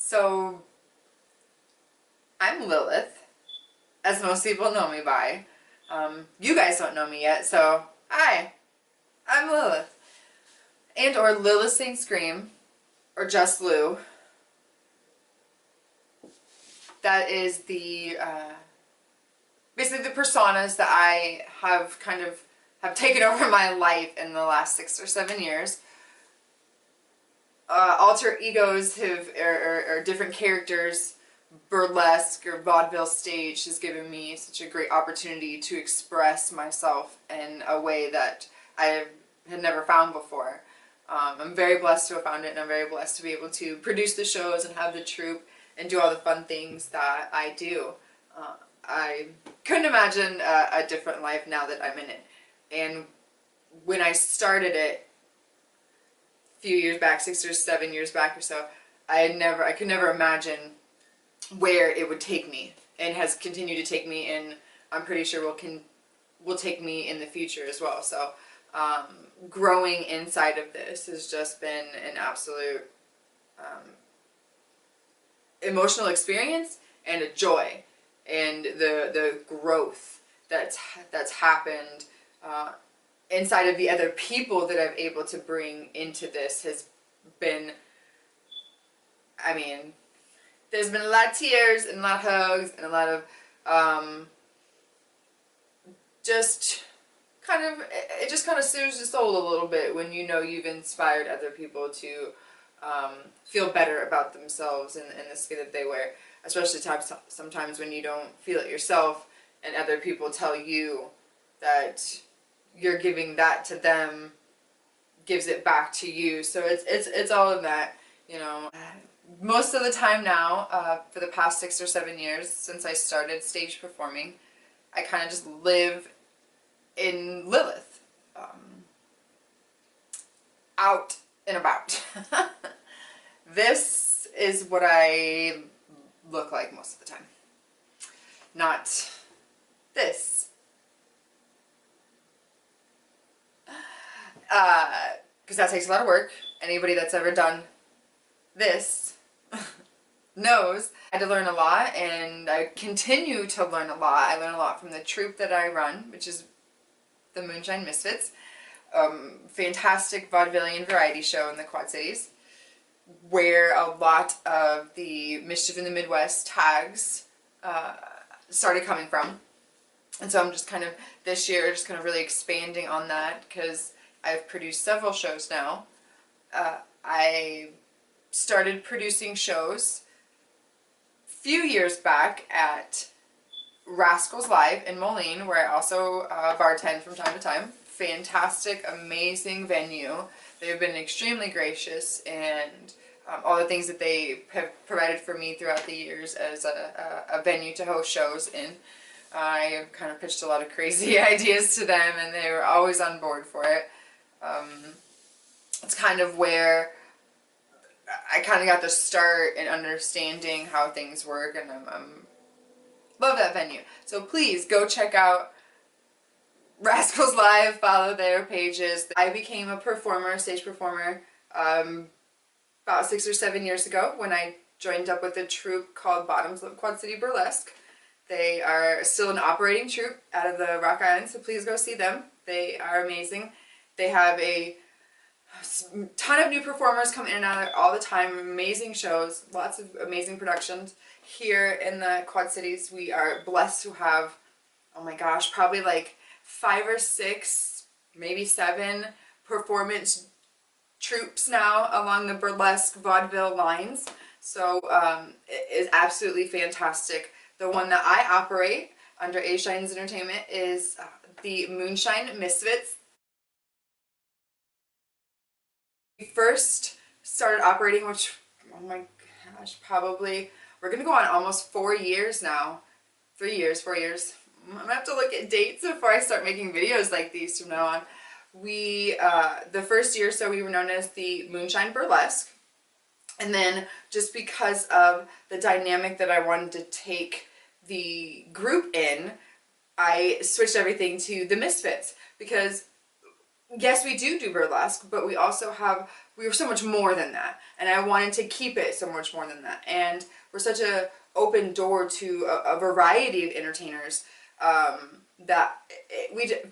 So I'm Lilith, as most people know me by. You guys don't know me yet, so hi, I'm Lilith. And or Lilith St. Scream, or just Lou. That is the, basically the personas that I have have taken over my life in the last 6 or 7 years. Alter egos or different characters, burlesque or vaudeville stage has given me such a great opportunity to express myself in a way that I had never found before. I'm very blessed to have found it, and I'm very blessed to be able to produce the shows and have the troupe and do all the fun things that I do. I couldn't imagine a different life now that I'm in it. And when I started it a few years back, 6 or 7 years back or so, I could never imagine where it would take me, and has continued to take me, and I'm pretty sure will take me in the future as well. So growing inside of this has just been an absolute emotional experience and a joy, and the growth that's happened inside of the other people that I'm able to bring into this has been, I mean, there's been a lot of tears and a lot of hugs and a lot of it just kind of soothes the soul a little bit when you know you've inspired other people to feel better about themselves and the skin that they wear, especially sometimes when you don't feel it yourself and other people tell you that you're giving that to them, gives it back to you. So it's all of that, you know. Most of the time now, for the past 6 or 7 years since I started stage performing, I kind of just live in Lilith, out and about. This is what I look like most of the time, not this. Because that takes a lot of work. Anybody that's ever done this knows I had to learn a lot, and I continue to learn a lot. I learn a lot from the troupe that I run, which is the Moonshine Misfits, fantastic vaudevillian variety show in the Quad Cities, where a lot of the Mischief in the Midwest tags started coming from. And so I'm just kind of, this year, just kind of really expanding on that, because I've produced several shows now. I started producing shows a few years back at Rascals Live in Moline, where I also bartend from time to time. Fantastic, amazing venue. They've been extremely gracious, and all the things that they have provided for me throughout the years as a venue to host shows in. I kind of pitched a lot of crazy ideas to them, and they were always on board for it. It's kind of where I kind of got the start in understanding how things work, and I'm love that venue. So please go check out Rascals Live, follow their pages. I became a performer, stage performer, about 6 or 7 years ago when I joined up with a troupe called Bottoms of Quad City Burlesque. They are still an operating troupe out of the Rock Island, so please go see them. They are amazing. They have a ton of new performers come in and out all the time, amazing shows, lots of amazing productions. Here in the Quad Cities, we are blessed to have, oh my gosh, probably like 5 or 6, maybe 7 performance troupes now along the burlesque vaudeville lines. So it is absolutely fantastic. The one that I operate under A.Shines Entertainment is the Moonshine Misfits. We first started operating, which, oh my gosh, probably, we're going to go on almost 4 years now. 4 years. I'm going to have to look at dates before I start making videos like these from now on. We, the first year or so, we were known as the Moonshine Burlesque. And then just because of the dynamic that I wanted to take the group in, I switched everything to the Misfits, because yes, we do burlesque, but we were so much more than that. And I wanted to keep it so much more than that. And we're such a open door to a variety of entertainers, that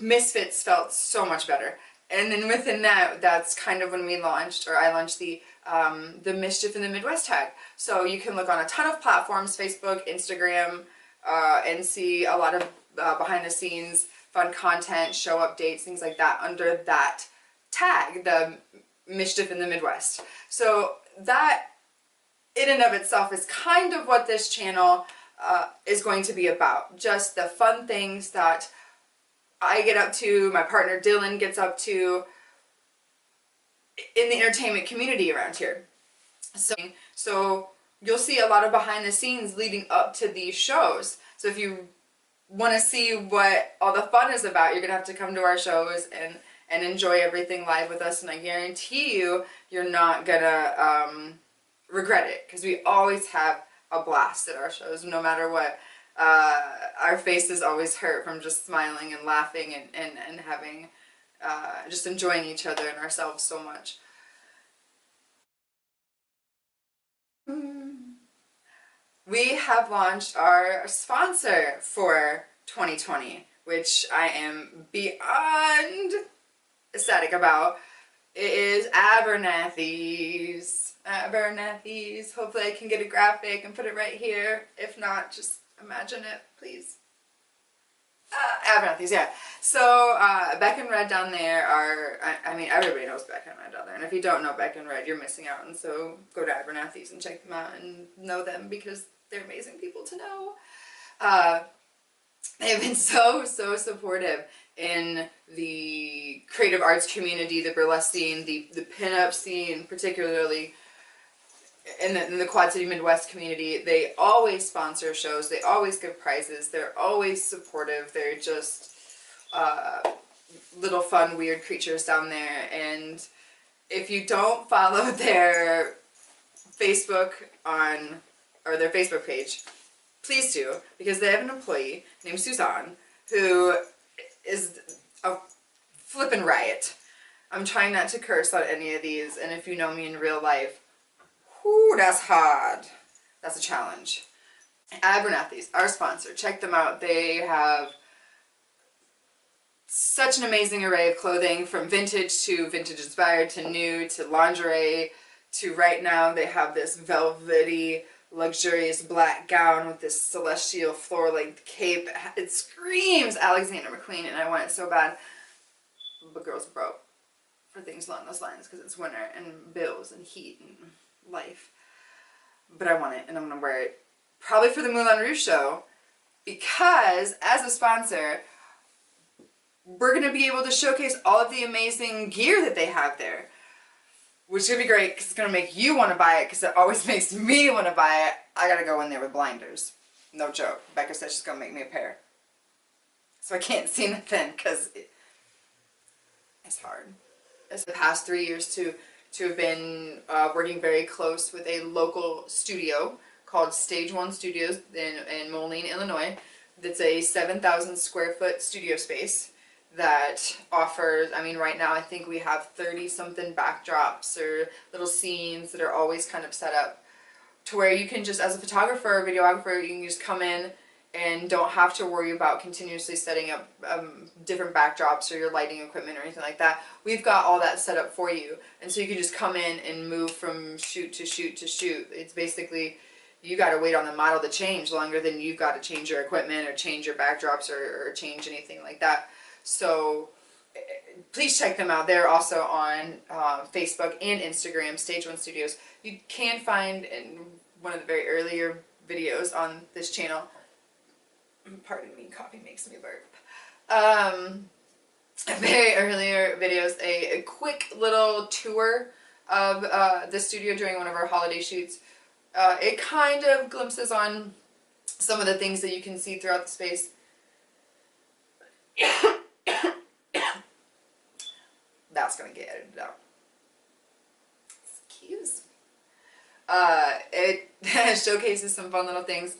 Misfits felt so much better. And then within that, that's kind of when I launched the Mischief in the Midwest tag. So you can look on a ton of platforms, Facebook, Instagram, and see a lot of behind the scenes fun content, show updates, things like that under that tag, the Mischief in the Midwest. So that in and of itself is kind of what this channel is going to be about. Just the fun things that I get up to, my partner Dylan gets up to in the entertainment community around here. So you'll see a lot of behind the scenes leading up to these shows. So if you want to see what all the fun is about, you're gonna have to come to our shows and enjoy everything live with us, and I guarantee you're not gonna regret it, because we always have a blast at our shows, no matter what. Our faces always hurt from just smiling and laughing and having just enjoying each other and ourselves so much. We have launched our sponsor for 2020, which I am beyond ecstatic about. It is Abernathys. Abernathys. Hopefully I can get a graphic and put it right here. If not, just imagine it, please. Abernathys, yeah. So Beck and Red down there are, I mean, everybody knows Beck and Red down there, and if you don't know Beck and Red, you're missing out. And so go to Abernathys and check them out and know them, because they're amazing people to know. They've been so supportive in the creative arts community, the burlesque scene, the pinup scene, particularly in the Quad City Midwest community. They always sponsor shows, they always give prizes, they're always supportive, they're just little fun weird creatures down there. And if you don't follow their Facebook or their Facebook page, please do, because they have an employee named Suzanne who is a flippin' riot. I'm trying not to curse on any of these, and if you know me in real life, whoo, that's hard. That's a challenge. Abernathys, our sponsor. Check them out. They have such an amazing array of clothing, from vintage to vintage inspired to new to lingerie to right now they have this velvety, luxurious black gown with this celestial floor-length cape. It screams Alexander McQueen, and I want it so bad. But girls are broke for things along those lines, because it's winter and bills and heat and life. But I want it, and I'm gonna wear it probably for the Moulin Rouge show, because as a sponsor, we're gonna be able to showcase all of the amazing gear that they have there, which is gonna be great, because it's gonna make you want to buy it, because it always makes me want to buy it. I gotta go in there with blinders, no joke. Becca said she's gonna make me a pair, so I can't see nothing, because it's hard. It's the past 3 years to have been working very close with a local studio called Stage1 Studios in Moline, Illinois. That's a 7,000 square foot studio space that offers, I mean, right now I think we have 30 something backdrops or little scenes that are always kind of set up to where you can just, as a photographer or videographer, you can just come in and don't have to worry about continuously setting up different backdrops or your lighting equipment or anything like that. We've got all that set up for you, and so you can just come in and move from shoot to shoot to shoot. It's basically, you got to wait on the model to change longer than you've got to change your equipment or change your backdrops or change anything like that. So please check them out. They're also on Facebook and Instagram, Stage1 Studios. You can find in one of the very earlier videos on this channel, pardon me, coffee makes me burp, very earlier videos, a quick little tour of the studio during one of our holiday shoots. It kind of glimpses on some of the things that you can see throughout the space. That's gonna get edited out. Excuse me. It showcases some fun little things.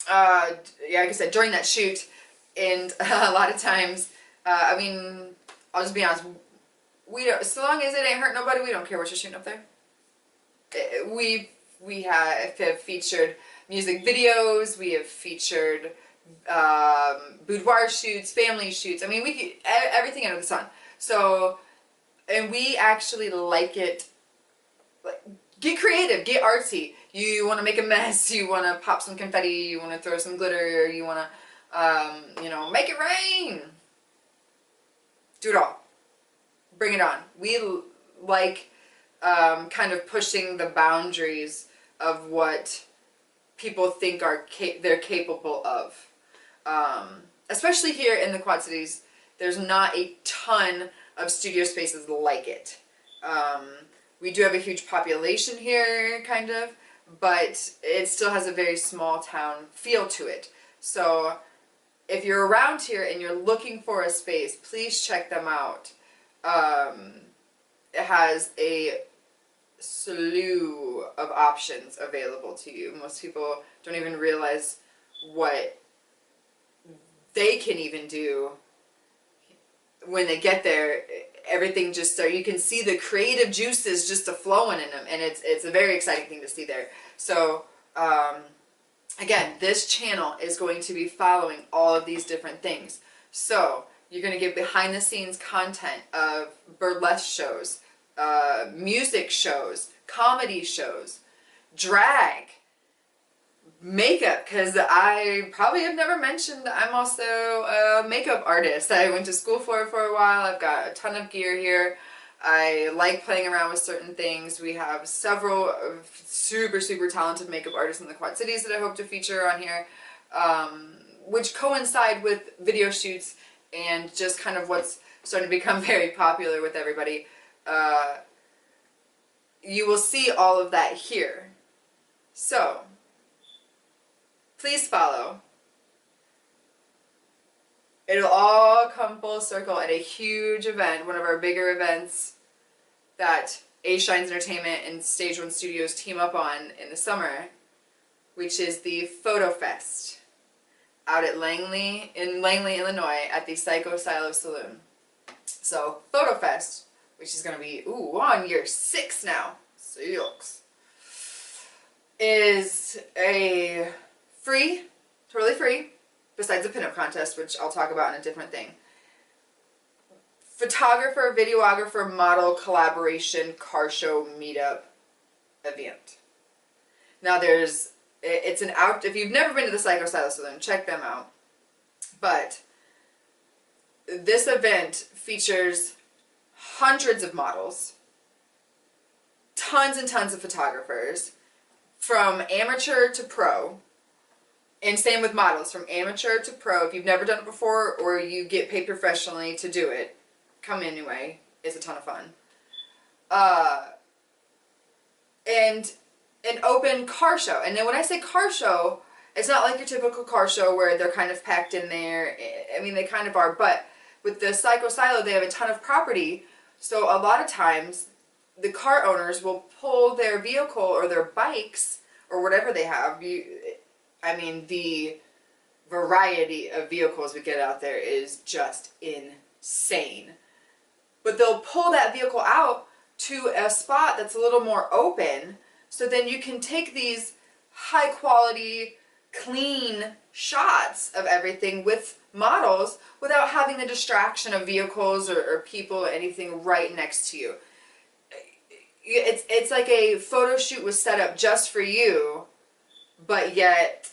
Yeah, like I said, during that shoot, and a lot of times, I mean, I'll just be honest, we don't, so long as it ain't hurt nobody, we don't care what you're shooting up there. We have featured music videos, we have featured boudoir shoots, family shoots. I mean, everything under the sun. So, and we actually like it. Like, get creative, get artsy. You want to make a mess, you want to pop some confetti, you want to throw some glitter, you want to, you know, make it rain. Do it all. Bring it on. We like kind of pushing the boundaries of what people think they're capable of. Especially here in the Quad Cities, there's not a ton of studio spaces like it. We do have a huge population here, kind of, but it still has a very small town feel to it. So if you're around here and you're looking for a space, please check them out. It has a slew of options available to you. Most people don't even realize what they can even do when they get there. Everything just you can see the creative juices just flowing in them, and it's a very exciting thing to see there. So again, this channel is going to be following all of these different things. So you're going to get behind the scenes content of burlesque shows, music shows, comedy shows, drag, makeup, because I probably have never mentioned I'm also a makeup artist. I went to school for it for a while. I've got a ton of gear here. I like playing around with certain things. We have several super talented makeup artists in the Quad Cities that I hope to feature on here, which coincide with video shoots and just kind of what's starting to become very popular with everybody. You will see all of that here. So please follow. It'll all come full circle at a huge event, one of our bigger events that A.Shines Entertainment and Stage1 Studios team up on in the summer, which is the Photofest out at Langley, Illinois at the Psycho Silo Saloon. So Photofest, which is going to be, on year 6 now, 6, is a totally free, besides the pinup contest, which I'll talk about in a different thing, photographer, videographer, model collaboration car show meetup event. Now it's an if you've never been to the Psycho Silo Saloon, check them out. But this event features hundreds of models, tons and tons of photographers, from amateur to pro. And same with models, from amateur to pro. If you've never done it before or you get paid professionally to do it, come anyway. It's a ton of fun. And an open car show. And then when I say car show, it's not like your typical car show where they're kind of packed in there. I mean, they kind of are. But with the Psycho Silo, they have a ton of property. So a lot of times, the car owners will pull their vehicle or their bikes or whatever they have. I mean, the variety of vehicles we get out there is just insane. But they'll pull that vehicle out to a spot that's a little more open, so then you can take these high quality, clean shots of everything with models without having the distraction of vehicles or people or anything right next to you. It's like a photo shoot was set up just for you, but yet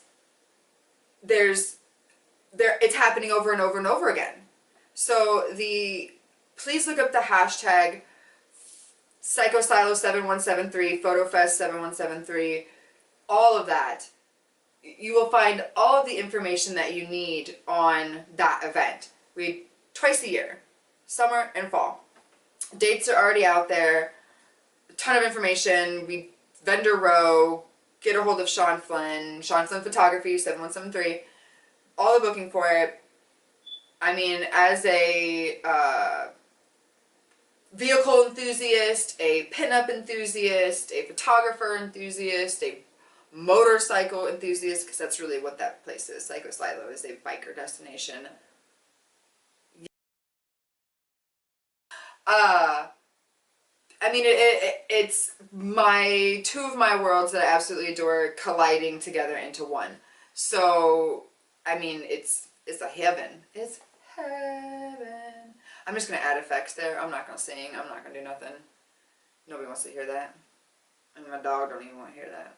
it's happening over and over and over again. So please look up the hashtag PsychoSilo7173, Photofest 7173, all of that. You will find all of the information that you need on that event. We twice a year, summer and fall. Dates are already out there. A ton of information. We vendor row. Get a hold of Sean Flynn Photography 7173. All the booking for it. I mean, as a vehicle enthusiast, a pinup enthusiast, a photographer enthusiast, a motorcycle enthusiast, because that's really what that place is. Psycho Silo is a biker destination. I mean, it's my two of my worlds that I absolutely adore colliding together into one. So, I mean, it's a heaven. It's heaven. I'm just gonna add effects there. I'm not gonna sing. I'm not gonna do nothing. Nobody wants to hear that. And my dog don't even want to hear that.